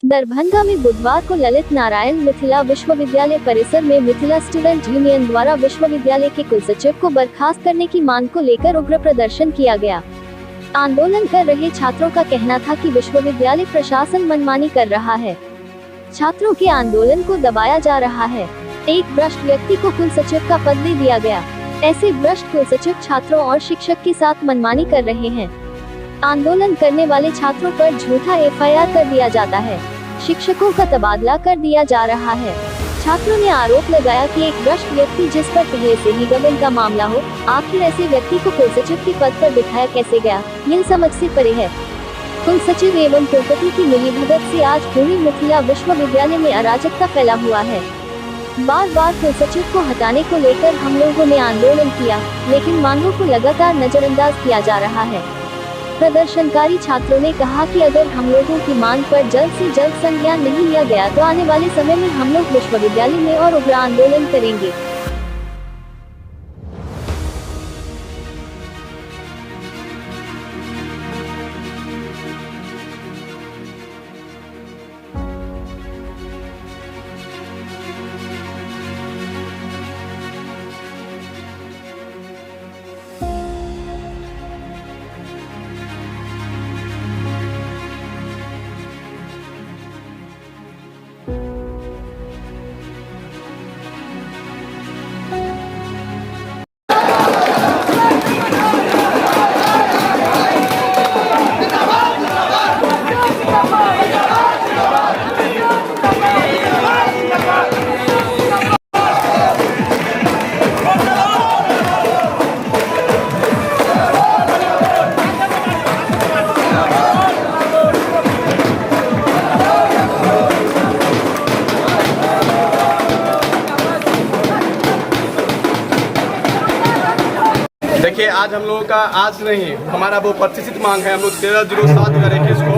दरभंगा में बुधवार को ललित नारायण मिथिला विश्वविद्यालय परिसर में मिथिला स्टूडेंट यूनियन द्वारा विश्वविद्यालय के कुलसचिव को बर्खास्त करने की मांग को लेकर उग्र प्रदर्शन किया गया। आंदोलन कर रहे छात्रों का कहना था कि विश्वविद्यालय प्रशासन मनमानी कर रहा है, छात्रों के आंदोलन को दबाया जा रहा है। एक भ्रष्ट व्यक्ति को कुलसचिव का पद दे दिया गया। ऐसे भ्रष्ट कुलसचिव छात्रों और शिक्षक के साथ मनमानी कर रहे हैं। आंदोलन करने वाले छात्रों पर झूठा एफआईआर कर दिया जाता है, शिक्षकों का तबादला कर दिया जा रहा है। छात्रों ने आरोप लगाया कि एक भ्रष्ट व्यक्ति जिस पर पहले से ही गबन का मामला हो, आखिर ऐसे व्यक्ति को कुलसचिव के पद पर बिठाया कैसे गया, यह समझ से परे है। कुलसचिव एवं कुलपति की मिलीभगत से आज पूरे मिथिला विश्वविद्यालय में अराजकता फैला हुआ है। बार बार कुलसचिव को हटाने को लेकर हम लोगों ने आंदोलन किया, लेकिन मांगों को लगातार नजरअंदाज किया जा रहा है। प्रदर्शनकारी छात्रों ने कहा कि अगर हम लोगों की मांग पर जल्द से जल्द संज्ञान नहीं लिया गया तो आने वाले समय में हम लोग विश्वविद्यालय में और उग्र आंदोलन करेंगे। देखिए, आज हम लोगों का आज नहीं, हमारा वो प्रतिष्ठित मांग है। हम लोग 13/07/2021 को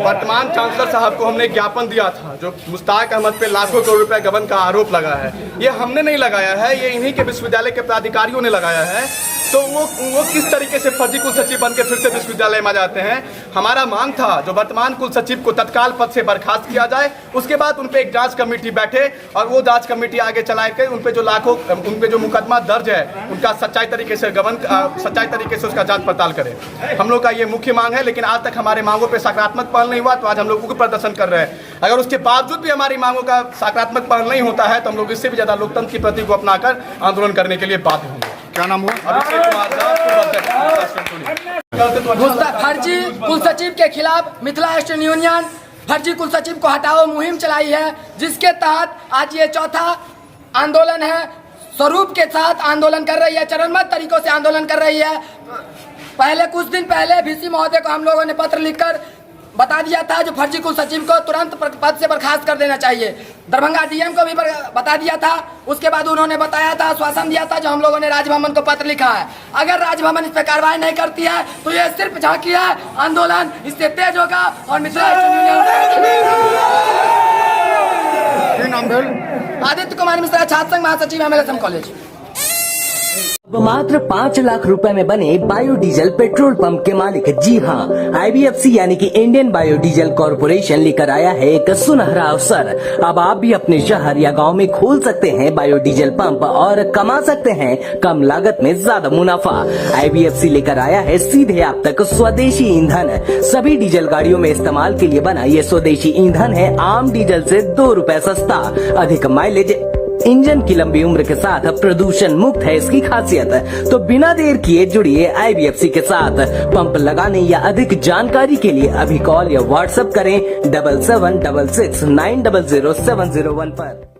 वर्तमान चांसलर साहब को हमने ज्ञापन दिया था, जो मुश्ताक अहमद पे लाखों करोड़ रुपए गबन का आरोप लगा है। ये हमने नहीं लगाया है, ये इन्हीं के विश्वविद्यालय के पदाधिकारियों ने लगाया है। तो वो किस तरीके से फर्जी कुल सचिव बन के फिर से विश्वविद्यालय में जाते हैं। हमारा मांग था जो वर्तमान कुल सचिव को तत्काल पद से बर्खास्त किया जाए, उसके बाद उन पे एक जांच कमेटी बैठे और वो जांच कमेटी आगे चलाए के उन पे जो मुकदमा दर्ज है उनका सच्चाई तरीके से उसका जांच पड़ताल करे। हम लोग का ये मुख्य मांग है, लेकिन आज तक हमारे मांगों पे सकारात्मक पहल नहीं हुआ, तो आज हम लोग उग्र प्रदर्शन कर रहे हैं। अगर उसके बावजूद भी हमारी मांगों का सकारात्मक पहल नहीं होता है तो हम लोग इससे भी ज्यादा लोकतंत्र की प्रति को अपनाकर आंदोलन करने के लिए बाध्य होंगे। क्या नाम हुआ? फर्जी कुलसचिव के खिलाफ मिथिला स्टूडेंट यूनियन फर्जी कुलसचिव को हटाओ मुहिम चलाई है, जिसके तहत आज ये चौथा आंदोलन है। स्वरूप के साथ आंदोलन कर रही है, चरणबद्ध तरीकों से आंदोलन कर रही है। पहले कुछ दिन पहले वीसी महोदय को हम लोगों ने पत्र लिखकर बता दिया था जो फर्जी कुल सचिव को तुरंत पद से बर्खास्त कर देना चाहिए। दरभंगा डीएम को भी बता दिया था। उसके बाद उन्होंने बताया था, आश्वासन दिया था, जो हम लोगों ने राजभवन को पत्र लिखा है। अगर राजभवन इस पर कार्रवाई नहीं करती है तो ये सिर्फ झांकी है, आंदोलन इससे तेज होगा। और मिथिला आदित्य कुमार मिश्रा, छात्र संघ महासचिव, MLSM कॉलेज। मात्र 5 लाख रुपए में बने बायोडीजल पेट्रोल पंप के मालिक, जी हाँ, IBFC यानी कि इंडियन बायोडीजल कॉर्पोरेशन लेकर आया है एक सुनहरा अवसर। अब आप भी अपने शहर या गांव में खोल सकते हैं बायोडीजल पंप और कमा सकते हैं कम लागत में ज्यादा मुनाफा। IBFC लेकर आया है सीधे आप तक स्वदेशी ईंधन। सभी डीजल गाड़ियों में इस्तेमाल के लिए बना ये स्वदेशी ईंधन है आम डीजल से 2 रुपए सस्ता, अधिक माइलेज, इंजन की लंबी उम्र के साथ प्रदूषण मुक्त है इसकी खासियत। तो बिना देर किए जुड़िए IBFC के साथ। पंप लगाने या अधिक जानकारी के लिए अभी कॉल या व्हाट्सएप करें 7766 900 701 पर।